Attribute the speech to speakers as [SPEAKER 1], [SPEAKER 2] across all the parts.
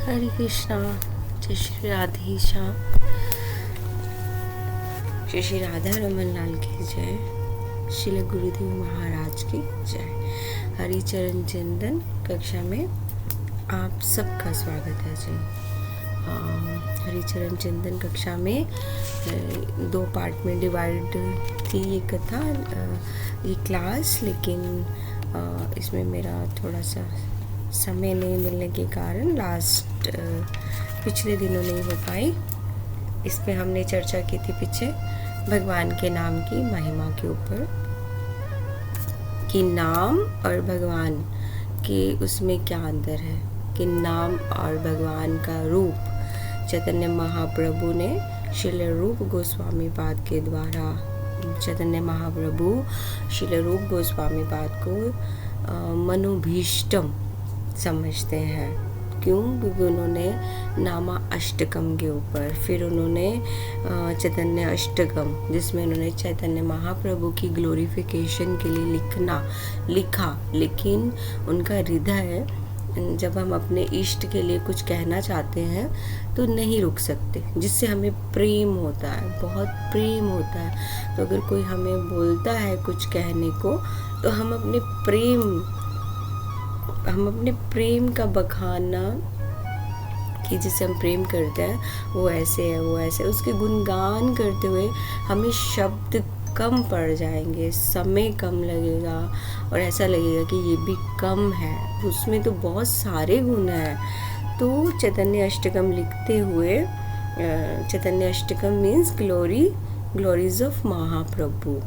[SPEAKER 1] हरे कृष्णा। जय श्री राधे श्याम। श्री श्री राधा रमन लाल की जय। श्रील गुरुदेव महाराज की जय। हरिचरण चिंतन कक्षा में आप सबका स्वागत है जी। हरिचरण चिंतन कक्षा में दो पार्ट में डिवाइड थी ये कथा, ये क्लास, लेकिन इसमें मेरा थोड़ा सा समय नहीं मिलने के कारण पिछले दिनों नहीं हो पाई। इस पे हमने चर्चा की थी पीछे भगवान के नाम की महिमा के ऊपर, कि नाम और भगवान के उसमें क्या अंतर है, कि नाम और भगवान का रूप चैतन्य महाप्रभु ने श्रील रूप गोस्वामी पाद के द्वारा, चैतन्य महाप्रभु श्रील रूप गोस्वामी पाद को मनोभीष्टम समझते हैं। क्यों? क्योंकि उन्होंने नामा अष्टकम के ऊपर, फिर उन्होंने चैतन्य अष्टकम जिसमें उन्होंने चैतन्य महाप्रभु की ग्लोरिफिकेशन के लिए लिखा, लेकिन उनका हृदय, जब हम अपने इष्ट के लिए कुछ कहना चाहते हैं तो नहीं रुक सकते, जिससे हमें प्रेम होता है, बहुत प्रेम होता है। तो अगर कोई हमें बोलता है कुछ कहने को, तो हम अपने प्रेम का बखाना, कि जिसे हम प्रेम करते हैं वो ऐसे है, वो ऐसे, उसके गुणगान करते हुए हमें शब्द कम पड़ जाएंगे, समय कम लगेगा और ऐसा लगेगा कि ये भी कम है, उसमें तो बहुत सारे गुण हैं। तो चैतन्य अष्टकम लिखते हुए, चैतन्य अष्टकम मीन्स ग्लोरीज ऑफ महाप्रभु।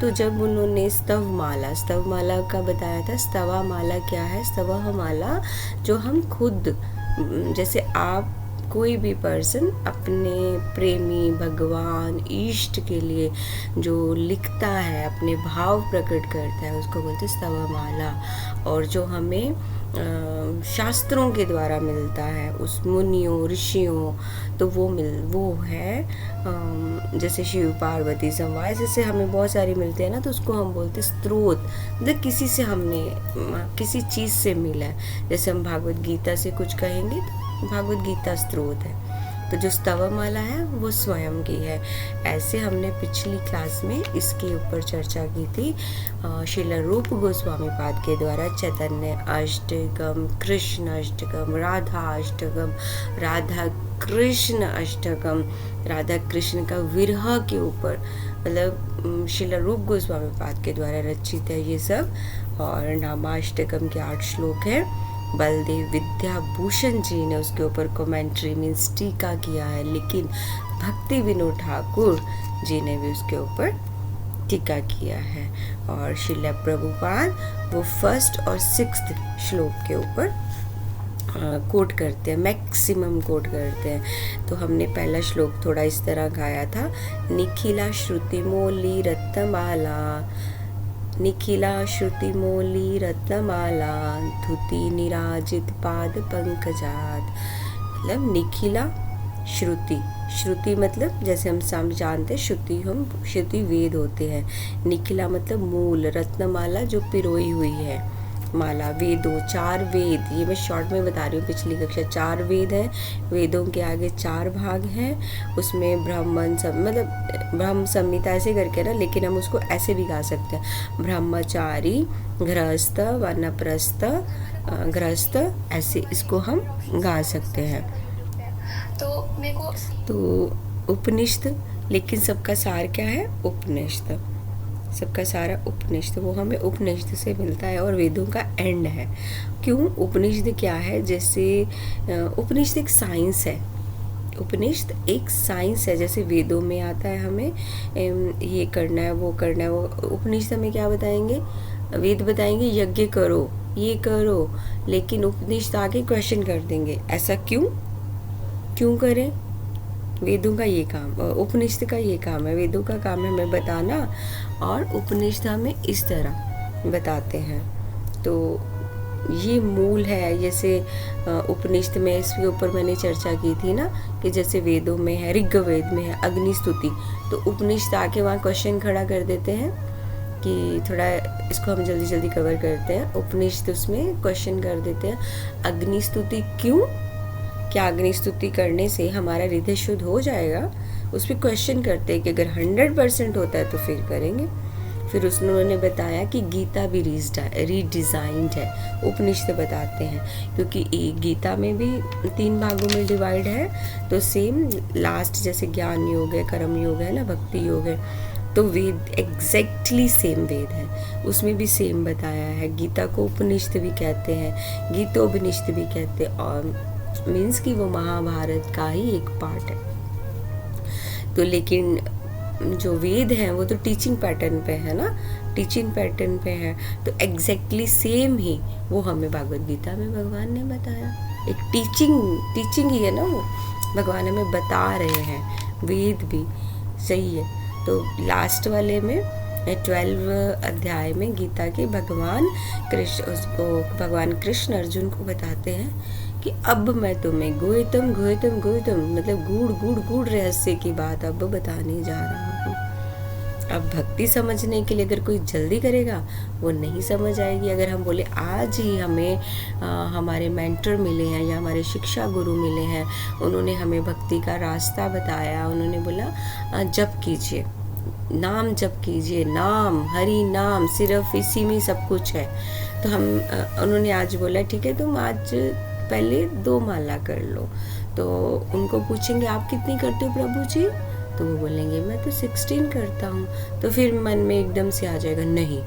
[SPEAKER 1] तो जब उन्होंने स्तव माला का बताया था, स्तवा माला क्या है? स्तवा माला जो हम खुद, जैसे आप कोई भी पर्सन अपने प्रेमी भगवान इष्ट के लिए जो लिखता है, अपने भाव प्रकट करता है, उसको बोलते स्तवा माला। और जो हमें शास्त्रों के द्वारा मिलता है, उस मुनियों ऋषियों, तो वो है जैसे शिव पार्वती संवाद, जैसे हमें बहुत सारे मिलते हैं ना, तो उसको हम बोलते स्त्रोत, मतलब किसी से हमने किसी चीज़ से मिला है। जैसे हम भागवत गीता से कुछ कहेंगे तो भागवत गीता स्त्रोत है, तो जो स्तवमाला है वो स्वयं की है। ऐसे हमने पिछली क्लास में इसके ऊपर चर्चा की थी। श्रील रूप गोस्वामी पाद के द्वारा चैतन्य अष्टकम, कृष्ण अष्टकम, राधा अष्टकम, राधा कृष्ण अष्टकम, राधा कृष्ण का विरह के ऊपर, मतलब श्रील रूप गोस्वामी पाद के द्वारा रचित है ये सब। और नामाष्टकम के 8 श्लोक है। बलदेव विद्याभूषण जी ने उसके ऊपर कमेंट्री मीन्स टीका किया है, लेकिन भक्ति विनोद ठाकुर जी ने भी उसके ऊपर टीका किया है। और श्रील प्रभुपाद वो 1st और 6th श्लोक के ऊपर कोट करते हैं, मैक्सिमम कोट करते हैं। तो हमने पहला श्लोक थोड़ा इस तरह गाया था, निखिला श्रुति मोली रत्नमाला, निखिला श्रुति मोली रत्नमाला, धुति निराजित पाद पंकजात। मतलब निखिला श्रुति मतलब जैसे हम सब जानते हैं, श्रुति वेद होते हैं। निखिला मतलब मूल, रत्नमाला जो पिरोई हुई है, माला वेदों, 4 वेद, ये मैं शॉर्ट में बता रही हूँ, पिछली कक्षा 4 वेद हैं, वेदों के आगे 4 भाग हैं, उसमें ब्रह्म संहिता ऐसे करके ना, लेकिन हम उसको ऐसे भी गा सकते हैं, ब्रह्मचारी, गृहस्थ, वानप्रस्थ, गृहस्थ, ऐसे इसको हम गा सकते हैं। तो उपनिषद, लेकिन सबका सार क्या है? उपनिषद, सबका सारा उपनिषद, वो हमें उपनिषद से मिलता है और वेदों का एंड है। क्यों? उपनिषद क्या है? जैसे उपनिषद एक साइंस है, उपनिषद एक साइंस है। जैसे वेदों में आता है हमें ये करना है, वो करना है, वो उपनिषद हमें क्या बताएंगे? वेद बताएंगे यज्ञ करो, ये करो, लेकिन उपनिषद आके क्वेश्चन कर देंगे, ऐसा क्यों करें? वेदों का ये काम, उपनिषद का ये काम है, वेदों का काम है हमें बताना, और उपनिषद हमें इस तरह बताते हैं। तो ये मूल है। जैसे उपनिषद में, इसके ऊपर मैंने चर्चा की थी ना, कि जैसे वेदों में है, ऋग्वेद में है अग्निस्तुति, तो उपनिषद आके वहाँ क्वेश्चन खड़ा कर देते हैं कि थोड़ा इसको हम जल्दी कवर करते हैं। उपनिषद उसमें क्वेश्चन कर देते हैं, अग्निस्तुति क्यों? क्या अग्नि स्तुति करने से हमारा हृदय शुद्ध हो जाएगा? उस पर क्वेश्चन करते हैं कि अगर 100% होता है तो फिर करेंगे। फिर उन्होंने बताया कि गीता भी रीडिज़ाइंड है, उपनिषद बताते हैं, क्योंकि गीता में भी 3 भागों में डिवाइड है। तो सेम लास्ट जैसे ज्ञान योग है, कर्म योग है ना, भक्ति योग है, तो वेद एग्जैक्टली सेम वेद है, उसमें भी सेम बताया है। गीता को उपनिषद भी कहते हैं, गीतोपनिषद भी कहते हैं, और मीन्स कि वो महाभारत का ही एक पार्ट है। तो लेकिन जो वेद हैं वो तो टीचिंग पैटर्न पे है ना, टीचिंग पैटर्न पे है, तो एग्जैक्टली सेम ही वो हमें भागवत गीता में भगवान ने बताया। एक टीचिंग ही है ना, वो भगवान हमें बता रहे हैं, वेद भी सही है। तो लास्ट वाले में 12 अध्याय में गीता के भगवान कृष्ण अर्जुन को बताते हैं कि अब मैं तुम्हें गुह्यतम मतलब गूढ़ रहस्य की बात अब बताने जा रहा हूँ। अब भक्ति समझने के लिए अगर कोई जल्दी करेगा वो नहीं समझ आएगी। अगर हम बोले आज ही हमें हमारे मेंटर मिले हैं या हमारे शिक्षा गुरु मिले हैं, उन्होंने हमें भक्ति का रास्ता बताया, उन्होंने बोला जप कीजिए, नाम जप कीजिए, नाम हरि नाम, सिर्फ इसी में सब कुछ है। तो हम उन्होंने आज बोला ठीक है तुम आज पहले 2 माला कर लो। तो उनको पूछेंगे आप कितनी करते हो प्रभु जी, तो वो बोलेंगे मैं तो 16 करता हूँ। तो फिर मन में एकदम से आ जाएगा नहीं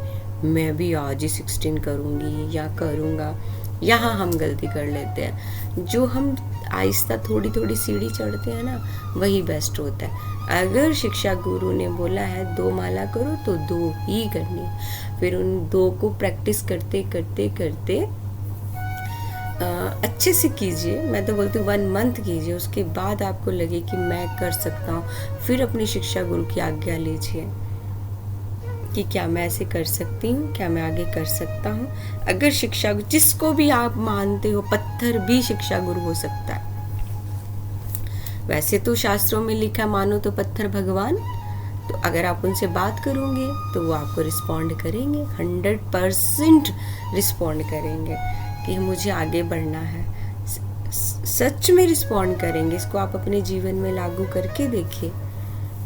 [SPEAKER 1] मैं भी आज ही 16 करूँगी या करूँगा। यहाँ हम गलती कर लेते हैं, जो हम आहिस्ता थोड़ी थोड़ी सीढ़ी चढ़ते हैं ना वही बेस्ट होता है। अगर शिक्षा गुरु ने बोला है 2 माला करो तो 2 ही करनी है। फिर उन 2 को प्रैक्टिस करते करते करते अच्छे से कीजिए। मैं तो बोलती हूँ 1 मंथ कीजिए, उसके बाद आपको लगे कि मैं कर सकता हूँ, फिर अपनी शिक्षा गुरु की आज्ञा लीजिए कि क्या मैं ऐसे कर सकती हूँ, क्या मैं आगे कर सकता हूँ। अगर शिक्षा जिसको भी आप मानते हो, पत्थर भी शिक्षा गुरु हो सकता है। वैसे तो शास्त्रों में लिखा मानो तो पत्थर भगवान, तो अगर आप उनसे बात करोगे तो वो आपको रिस्पॉन्ड करेंगे, 100% रिस्पॉन्ड करेंगे कि मुझे आगे बढ़ना है। सच में रिस्पॉन्ड करेंगे। इसको आप अपने जीवन में लागू करके देखिए,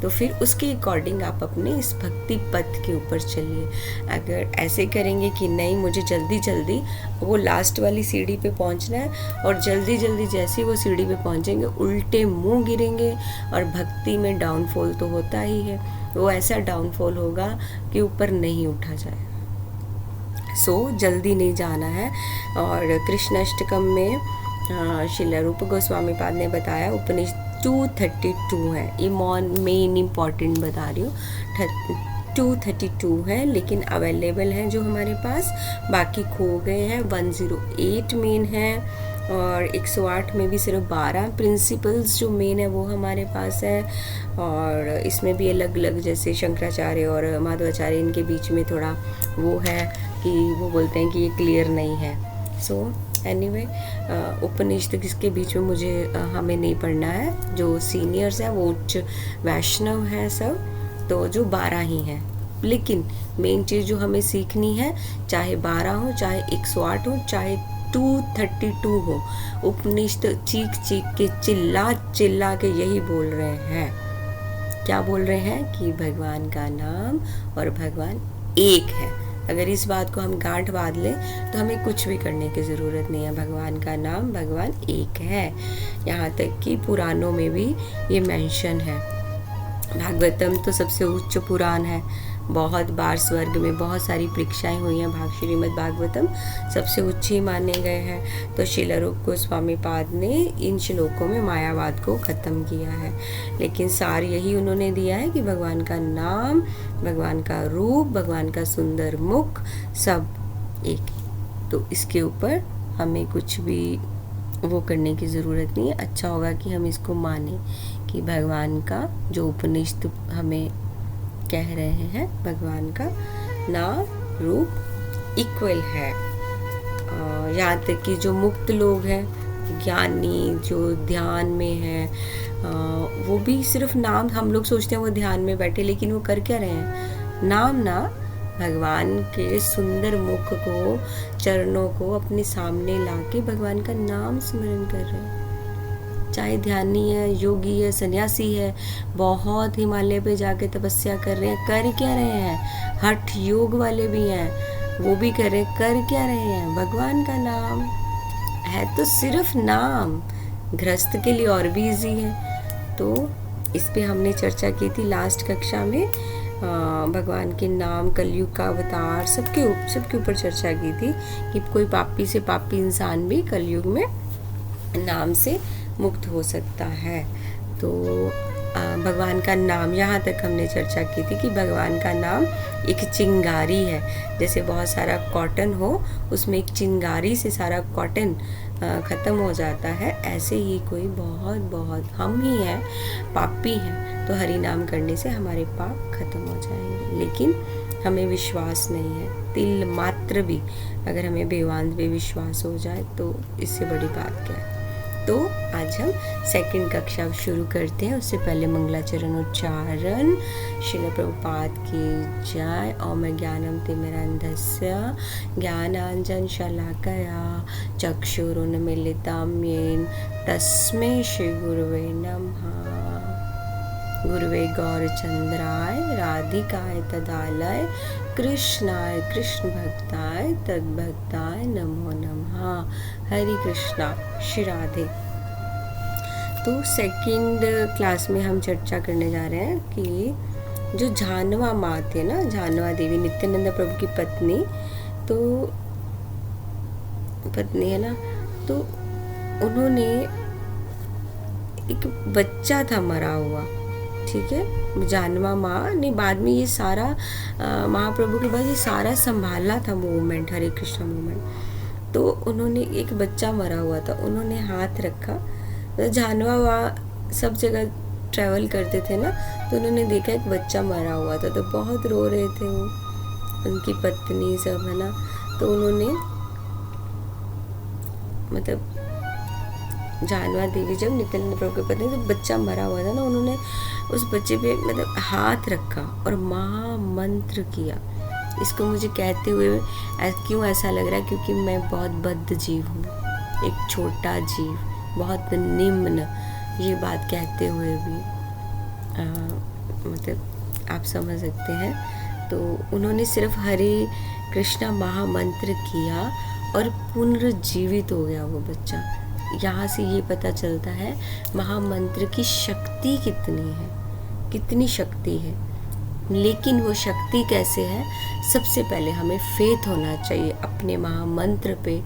[SPEAKER 1] तो फिर उसके अकॉर्डिंग आप अपने इस भक्ति पथ के ऊपर चलिए। अगर ऐसे करेंगे कि नहीं मुझे जल्दी जल्दी वो लास्ट वाली सीढ़ी पे पहुंचना है, और जल्दी जल्दी जैसे वो सीढ़ी पे पहुंचेंगे उल्टे मुंह गिरेंगे, और भक्ति में डाउनफॉल तो होता ही है। वो ऐसा डाउनफॉल होगा कि ऊपर नहीं उठा जाए। जल्दी नहीं जाना है। और कृष्णाष्टकम में श्रील रूप गोस्वामी पाद ने बताया, उपनिषद 232 है, ये मेन इम्पॉर्टेंट बता रही हूँ, 232 है लेकिन अवेलेबल हैं जो हमारे पास, बाकी खो गए हैं। 108 मेन है, और 108 में भी सिर्फ 12 प्रिंसिपल्स जो मेन है वो हमारे पास है। और इसमें भी अलग अलग, जैसे शंकराचार्य और माधवाचार्य इनके बीच में थोड़ा वो है कि वो बोलते हैं कि ये क्लियर नहीं है। एनीवे उपनिषद किसके बीच में मुझे हमें नहीं पढ़ना है, जो सीनियर्स हैं वो उच्च वैष्णव हैं सब, तो जो 12 ही हैं। लेकिन मेन चीज़ जो हमें सीखनी है, चाहे 12 हो, चाहे 108 हो, चाहे 232 हो, उपनिषद चीख चीख के चिल्ला चिल्ला के यही बोल रहे हैं। क्या बोल रहे हैं कि भगवान का नाम और भगवान एक है। अगर इस बात को हम गांठ बांध लें तो हमें कुछ भी करने की ज़रूरत नहीं है। भगवान का नाम, भगवान एक है। यहाँ तक कि पुराणों में भी ये मेंशन है। भागवतम तो सबसे उच्च पुराण है, बहुत बार स्वर्ग में बहुत सारी परीक्षाएं हुई हैं। श्रीमद् भागवतम सबसे उच्च ही माने गए हैं। तो श्रील रूप गोस्वामी पाद ने इन श्लोकों में मायावाद को ख़त्म किया है, लेकिन सार यही उन्होंने दिया है कि भगवान का नाम, भगवान का रूप, भगवान का सुंदर मुख सब एक। तो इसके ऊपर हमें कुछ भी वो करने की ज़रूरत नहीं है। अच्छा होगा कि हम इसको माने कि भगवान का जो उपनिषद हमें कह रहे हैं, भगवान का नाम रूप इक्वल है। यहाँ तक कि जो मुक्त लोग हैं, ज्ञानी जो ध्यान में है, वो भी सिर्फ नाम, हम लोग सोचते हैं वो ध्यान में बैठे, लेकिन वो कर क्या रहे हैं, नाम ना, भगवान के सुंदर मुख को, चरणों को अपने सामने लाके भगवान का नाम स्मरण कर रहे हैं। चाहे ध्यानी है, योगी है, सन्यासी है, बहुत हिमालय पे जाके तपस्या कर रहे हैं, कर क्या रहे हैं, हठ योग वाले भी हैं, वो भी कर रहे हैं, कर क्या रहे हैं, भगवान का नाम है, तो सिर्फ नाम। गृहस्थ के लिए और भी इजी है। तो इस पे हमने चर्चा की थी लास्ट कक्षा में। भगवान के नाम, कलयुग का अवतार, सबके ऊपर चर्चा की थी कि कोई पापी से पापी इंसान भी कलयुग में नाम से मुक्त हो सकता है। तो भगवान का नाम, यहाँ तक हमने चर्चा की थी कि भगवान का नाम एक चिंगारी है। जैसे बहुत सारा कॉटन हो, उसमें एक चिंगारी से सारा कॉटन ख़त्म हो जाता है, ऐसे ही कोई बहुत हम ही हैं, पापी हैं, तो हरि नाम करने से हमारे पाप खत्म हो जाएंगे। लेकिन हमें विश्वास नहीं है, तिल मात्र भी अगर हमें बेवांत पे विश्वास हो जाए तो इससे बड़ी बात क्या है। तो आज हम सेकंड कक्षा शुरू करते हैं। उससे पहले मंगलाचरण उच्चारण। श्रील प्रभुपाद की जय। ओम ज्ञानम तिमिरन्धस्य ज्ञानांजन शलाकया चक्षुरुन्मीलितं येन तस्मै श्री गुरुवे नमः। गुरुवे गौरचंद्राय राधिकाय तदालय कृष्णाय कृष्ण भक्ताय तद्भक्ताय नमो नमः। हरे कृष्णा, श्री राधे। तो सेकंड क्लास में हम चर्चा करने जा रहे हैं कि जो जानवा माँ थे ना, जानवा देवी नित्यानंद प्रभु की पत्नी, तो पत्नी है ना, तो उन्होंने एक बच्चा था मरा हुआ, ठीक है। जानवा माँ ने बाद में ये सारा महाप्रभु के बाद ये सारा संभाला था मूवमेंट, हरे कृष्णा मूवमेंट। तो उन्होंने एक बच्चा मरा हुआ था, उन्होंने हाथ रखा, तो जानवा वहाँ सब जगह ट्रैवल करते थे ना, तो उन्होंने देखा एक बच्चा मरा हुआ था, तो बहुत रो रहे थे वो, उनकी पत्नी सब, है ना। तो उन्होंने मतलब जानवा देवी जब नित्यानंद प्रभु की पत्नी, तो बच्चा मरा हुआ था ना, उन्होंने उस बच्चे पे मतलब हाथ रखा और महामंत्र किया। इसको मुझे कहते हुए क्यों ऐसा लग रहा है, क्योंकि मैं बहुत बद्ध जीव हूँ, एक छोटा जीव, बहुत निम्न, ये बात कहते हुए भी मतलब आप समझ सकते हैं। तो उन्होंने सिर्फ हरे कृष्णा महामंत्र किया और पुनर्जीवित हो गया वो बच्चा। यहाँ से ये पता चलता है महामंत्र की शक्ति कितनी है, कितनी शक्ति है। लेकिन वो शक्ति कैसे है, सबसे पहले हमें फेथ होना चाहिए अपने महामंत्र पे।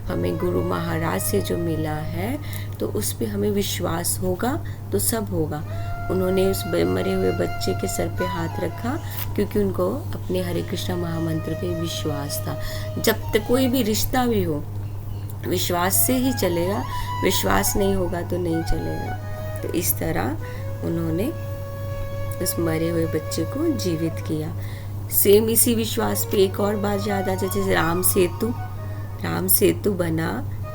[SPEAKER 1] हमें गुरु महाराज से जो मिला है तो उस पे हमें विश्वास होगा तो सब होगा। उन्होंने उस मरे हुए बच्चे के सर पे हाथ रखा क्योंकि उनको अपने हरे कृष्णा महामंत्र पे विश्वास था। जब तक कोई भी रिश्ता भी हो, विश्वास से ही चलेगा, विश्वास नहीं होगा तो नहीं चलेगा। तो इस तरह उन्होंने उस मरे हुए बच्चे को जीवित किया। सेम इसी विश्वास पे एक और बात याद आ जाए, जैसे राम सेतु बना,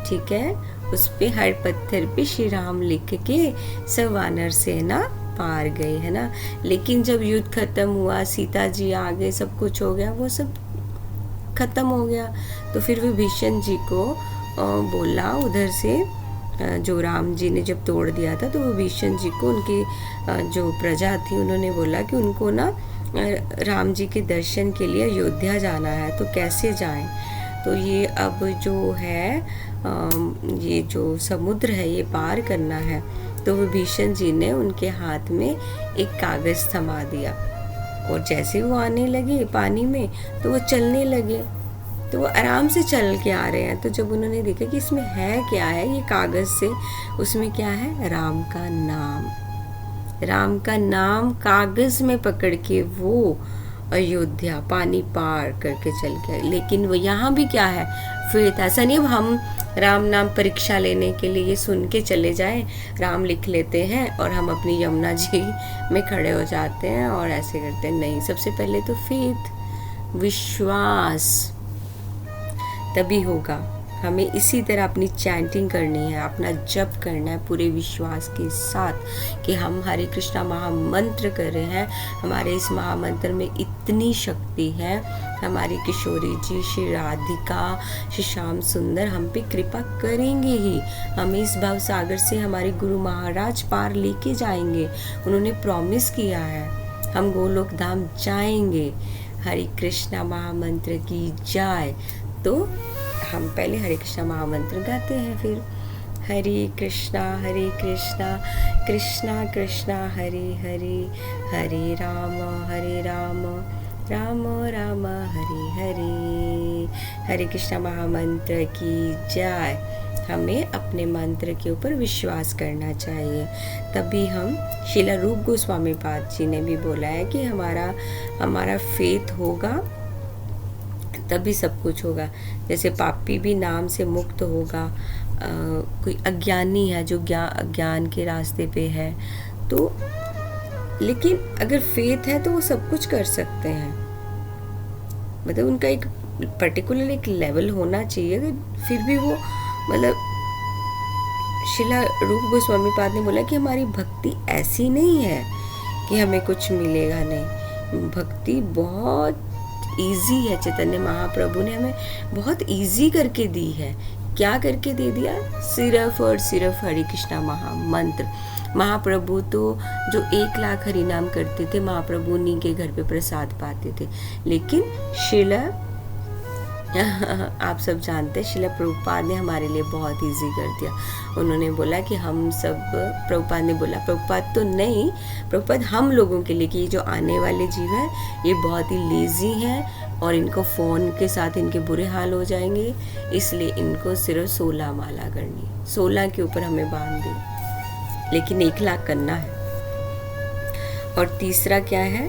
[SPEAKER 1] ठीक है, उस पे हर पत्थर पे श्री राम लिख के सब वानर सेना पार गए, है ना। लेकिन जब युद्ध खत्म हुआ, सीता जी आ गए, सब कुछ हो गया, वो सब खत्म हो गया, तो फिर विभीषण जी को बोला उधर से, जो राम जी ने जब तोड़ दिया था, तो विभीषण जी को उनकी जो प्रजा थी उन्होंने बोला कि उनको ना राम जी के दर्शन के लिए अयोध्या जाना है, तो कैसे जाएं। तो ये अब जो है ये जो समुद्र है ये पार करना है। तो विभीषण जी ने उनके हाथ में एक कागज़ थमा दिया और जैसे वो आने लगे पानी में तो वो चलने लगे, तो वो आराम से चल के आ रहे हैं। तो जब उन्होंने देखा कि इसमें है क्या है, ये कागज़ से, उसमें क्या है, राम का नाम कागज़ में पकड़ के वो अयोध्या पानी पार करके चल गए। लेकिन वो यहाँ भी क्या है, फेथ। ऐसा नहीं अब हम राम नाम परीक्षा लेने के लिए सुन के चले जाएं, राम लिख लेते हैं और हम अपनी यमुना जी में खड़े हो जाते हैं और ऐसे करते हैं। नहीं, सबसे पहले तो फेथ, विश्वास, तभी होगा। हमें इसी तरह अपनी चैंटिंग करनी है, अपना जप करना है पूरे विश्वास के साथ कि हम हरे कृष्णा महामंत्र कर रहे हैं। हमारे इस महामंत्र में इतनी शक्ति है। हमारी किशोरी जी, श्री राधिका, श्री श्याम सुंदर हम पे कृपा करेंगे ही। हमें इस भव सागर से हमारे गुरु महाराज पार लेके जाएंगे। उन्होंने प्रॉमिस किया है, हम गोलोक धाम जाएंगे। हरे कृष्णा महामंत्र की जय। तो हम पहले हरे कृष्णा महामंत्र गाते हैं, फिर हरे कृष्णा कृष्णा कृष्णा हरे हरे, हरे राम राम राम हरे हरे। हरे कृष्णा महामंत्र की जय। हमें अपने मंत्र के ऊपर विश्वास करना चाहिए, तभी हम, श्रील रूप गोस्वामी पाद जी ने भी बोला है कि हमारा फेथ होगा तभी सब कुछ होगा। जैसे पापी भी नाम से मुक्त होगा। कोई अज्ञानी है जो अज्ञान के रास्ते पे है, तो लेकिन अगर फेथ है तो वो सब कुछ कर सकते हैं। मतलब उनका एक पर्टिकुलर एक लेवल होना चाहिए, फिर भी वो मतलब श्रील रूप गोस्वामी पाद ने बोला कि हमारी भक्ति ऐसी नहीं है कि हमें कुछ मिलेगा नहीं। भक्ति बहुत इजी है। चैतन्य महाप्रभु ने हमें बहुत इजी करके दी है। क्या करके दे दिया? सिर्फ और सिर्फ हरे कृष्णा महामंत्र। महाप्रभु तो जो 1 लाख हरि नाम करते थे, महाप्रभु उन्हीं के घर पे प्रसाद पाते थे। लेकिन श्रील आप सब जानते हैं, श्रील प्रभुपाद ने हमारे लिए बहुत इजी कर दिया। उन्होंने बोला कि हम सब, प्रभुपाद ने बोला, प्रभुपाद तो नहीं, प्रभुपाद हम लोगों के लिए कि ये जो आने वाले जीव हैं ये बहुत ही लेजी हैं और इनको फ़ोन के साथ इनके बुरे हाल हो जाएंगे, इसलिए इनको सिर्फ 16 माला करनी है। 16 के ऊपर हमें बांध दी, लेकिन 1 लाख करना है। और तीसरा क्या है,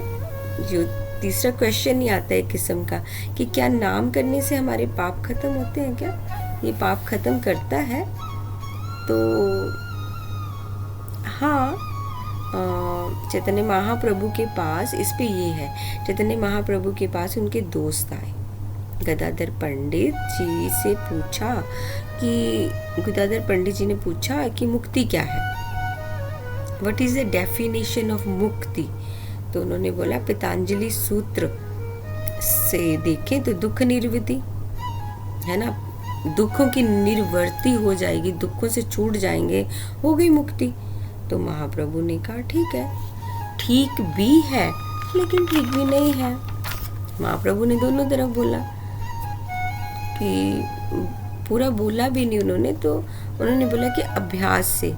[SPEAKER 1] जो तीसरा क्वेश्चन ही आता है एक किस्म का कि क्या नाम करने से हमारे पाप खत्म होते हैं? क्या ये पाप खत्म करता है? तो हाँ, चैतन्य महाप्रभु के पास इस पे ये है, चैतन्य महाप्रभु के पास उनके दोस्त आए। गदाधर पंडित जी से पूछा कि, गदाधर पंडित जी ने पूछा कि मुक्ति क्या है, what is the definition of मुक्ति? तो उन्होंने बोला पतंजलि सूत्र से देखें तो दुख निवृत्ति है ना, दुखों की निवृत्ति हो जाएगी, दुखों से छूट जाएंगे, हो गई मुक्ति। तो महाप्रभु ने कहा ठीक है, ठीक भी है लेकिन ठीक भी नहीं है। महाप्रभु ने दोनों तरफ बोला कि, पूरा बोला भी नहीं उन्होंने, तो उन्होंने बोला कि अभ्यास से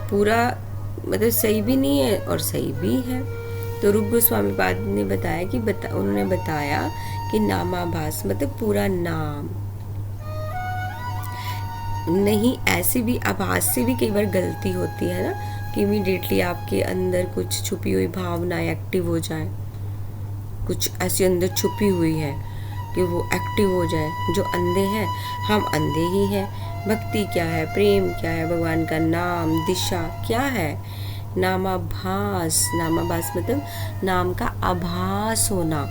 [SPEAKER 1] पूरा मतलब सही भी नहीं है और सही भी है। तो रूप गोस्वामी पाद ने बताया कि उन्होंने बताया कि नामाभास मतलब पूरा नाम नहीं, ऐसे भी आभास से भी कई बार गलती होती है ना, कि इमीडिएटली आपके अंदर कुछ छुपी हुई भावनाएं एक्टिव हो जाए, कुछ ऐसी अंदर छुपी हुई है कि वो एक्टिव हो जाए। जो अंधे हैं, हम अंधे ही हैं। भक्ति क्या है, प्रेम क्या है, भगवान का नाम, दिशा क्या है? नामाभास। नामाभास मतलब नाम का आभास होना।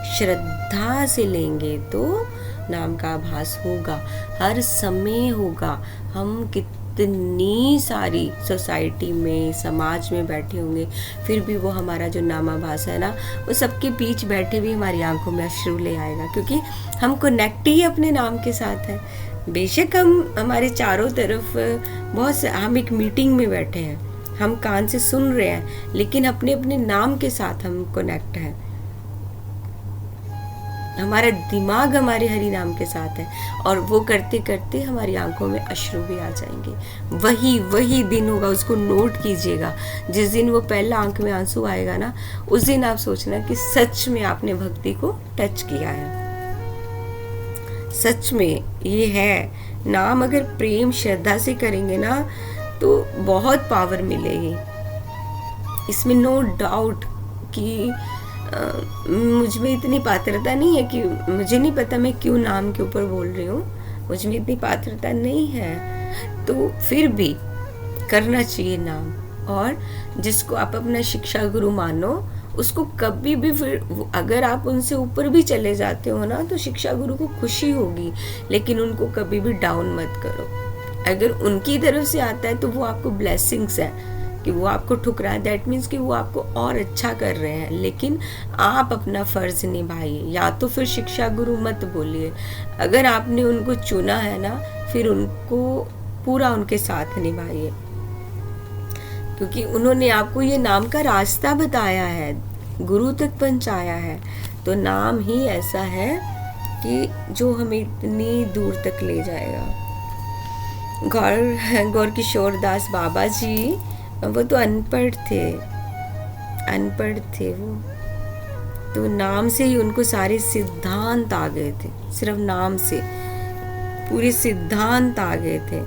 [SPEAKER 1] श्रद्धा से लेंगे तो नाम का आभास होगा, हर समय होगा। हम कितनी सारी सोसाइटी में, समाज में बैठे होंगे, फिर भी वो हमारा जो नामाभास है ना, वो सबके बीच बैठे भी हमारी आंखों में अश्रु ले आएगा, क्योंकि हम कनेक्ट ही अपने नाम के साथ है। बेशक हम हमारे चारों तरफ बहुत से, हम एक मीटिंग में बैठे हैं, हम कान से सुन रहे हैं, लेकिन अपने अपने नाम के साथ हम कनेक्ट हैं। हमारा दिमाग हमारे हरि नाम के साथ है, और वो करते करते हमारी आंखों में अश्रु भी आ जाएंगे। वही दिन होगा, उसको नोट कीजिएगा। जिस दिन वो पहला आंख में आंसू आएगा ना, उस दिन आप सोचना कि सच में आपने भक्ति को टच किया है। सच में ये है, नाम अगर प्रेम श्रद्धा से करेंगे ना तो बहुत पावर मिलेगी, इसमें नो डाउट। कि मुझ में इतनी पात्रता नहीं है, कि मुझे नहीं पता मैं क्यों नाम के ऊपर बोल रही हूँ, मुझ में इतनी पात्रता नहीं है, तो फिर भी करना चाहिए नाम। और जिसको आप अपना शिक्षा गुरु मानो, उसको कभी भी फिर अगर आप उनसे ऊपर भी चले जाते हो ना तो शिक्षा गुरु को खुशी होगी, लेकिन उनको कभी भी डाउन मत करो। अगर उनकी तरफ से आता है तो वो आपको ब्लेसिंग्स है कि वो आपको ठुकराए, दैट मीन्स कि वो आपको और अच्छा कर रहे हैं, लेकिन आप अपना फर्ज निभाइए। या तो फिर शिक्षा गुरु मत बोलिए, अगर आपने उनको चुना है ना फिर उनको पूरा उनके साथ निभाइए, क्योंकि उन्होंने आपको ये नाम का रास्ता बताया है, गुरु तक पहुंचाया है। तो नाम ही ऐसा है कि जो हमें इतनी दूर तक ले जाएगा। गौर किशोर दास बाबा जी, वो तो अनपढ़ थे वो, तो नाम से ही उनको सारे सिद्धांत आ गए थे, सिर्फ नाम से पूरे सिद्धांत आ गए थे।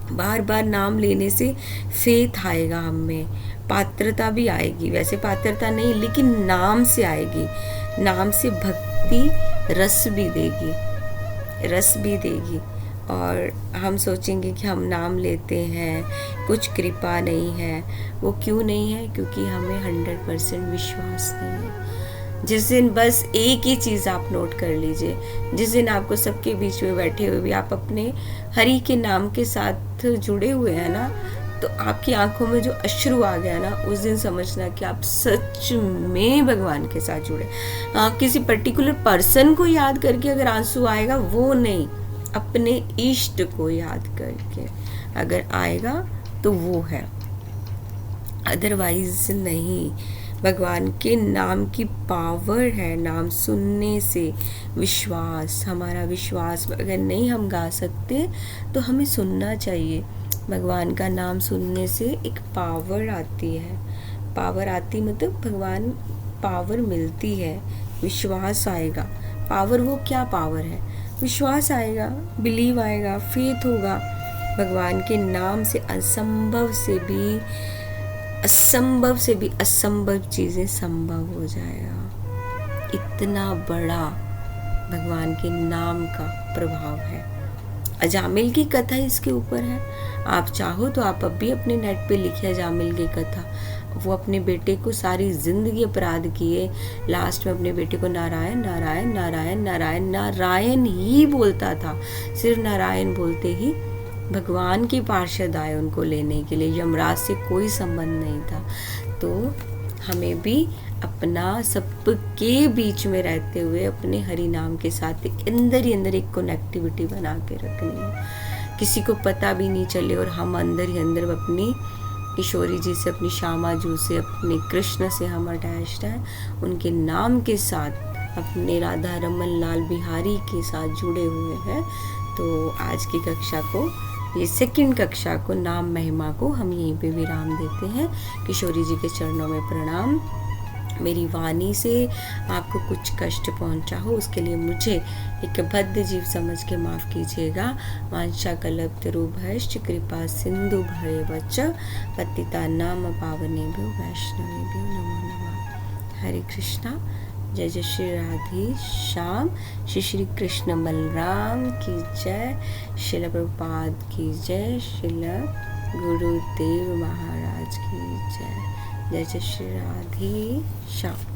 [SPEAKER 1] बार बार नाम लेने से फेथ आएगा हम में, पात्रता भी आएगी, वैसे पात्रता नहीं लेकिन नाम से आएगी, नाम से भक्ति रस भी देगी। और हम सोचेंगे कि हम नाम लेते हैं, कुछ कृपा नहीं है। वो क्यों नहीं है? क्योंकि हमें 100% विश्वास नहीं है। जिस दिन बस एक ही चीज़ आप नोट कर लीजिए, जिस दिन आपको सबके बीच में बैठे हुए भी आप अपने हरि के नाम के साथ जुड़े हुए हैं ना, तो आपकी आंखों में जो अश्रु आ गया ना, उस दिन समझना कि आप सच में भगवान के साथ जुड़े। किसी पर्टिकुलर पर्सन को याद करके अगर आंसू आएगा वो नहीं, अपने इष्ट को याद करके अगर आएगा तो वो है, अदरवाइज नहीं। भगवान के नाम की पावर है, नाम सुनने से विश्वास, हमारा विश्वास अगर नहीं हम गा सकते तो हमें सुनना चाहिए। भगवान का नाम सुनने से एक पावर आती है, पावर आती मतलब भगवान पावर मिलती है, विश्वास आएगा। पावर वो क्या पावर है? विश्वास आएगा, बिलीव आएगा, फेथ होगा। भगवान के नाम से असंभव से भी असंभव चीज़ें संभव हो जाएगा। इतना बड़ा भगवान के नाम का प्रभाव है। अजामिल की कथा इसके ऊपर है। आप चाहो तो आप अब भी अपने नेट पे लिखिए अजामिल की कथा। वो अपने बेटे को सारी जिंदगी अपराध किए, लास्ट में अपने बेटे को नारायण नारायण नारायण नारायण नारायण ही बोलता था। सिर्फ नारायण बोलते ही भगवान के पार्षद आए उनको लेने के लिए, यमराज से कोई संबंध नहीं था। तो हमें भी अपना सबके बीच में रहते हुए अपने हरि नाम के साथ अंदर ही अंदर एक कनेक्टिविटी बना के रखनी है, किसी को पता भी नहीं चले, और हम अंदर ही अंदर अपनी किशोरी जी से, अपनी श्यामा जू से, अपने कृष्ण से हम अटैच्ड हैं, उनके नाम के साथ अपने राधा रमन लाल बिहारी के साथ जुड़े हुए हैं। तो आज की कक्षा को, ये सेकंड कक्षा को, नाम महिमा को हम यहीं पे विराम देते हैं। किशोरी जी के चरणों में प्रणाम। मेरी वाणी से आपको कुछ कष्ट पहुंचा हो उसके लिए मुझे एक बद्ध जीव समझ के माफ़ कीजिएगा। वांछा कल्पतरुभ्यश्च कृपा सिंधु भयवच पतिता नाम पावनेभ्यो वैष्णवेभ्यो नमो नमः। हरे कृष्णा। जय जय श्री राधे श्याम। श्री श्री कृष्ण बलराम की जय। शिला प्रभुपाद की जय। शिला गुरुदेव महाराज की जय। जय जय श्री राधे श्याम।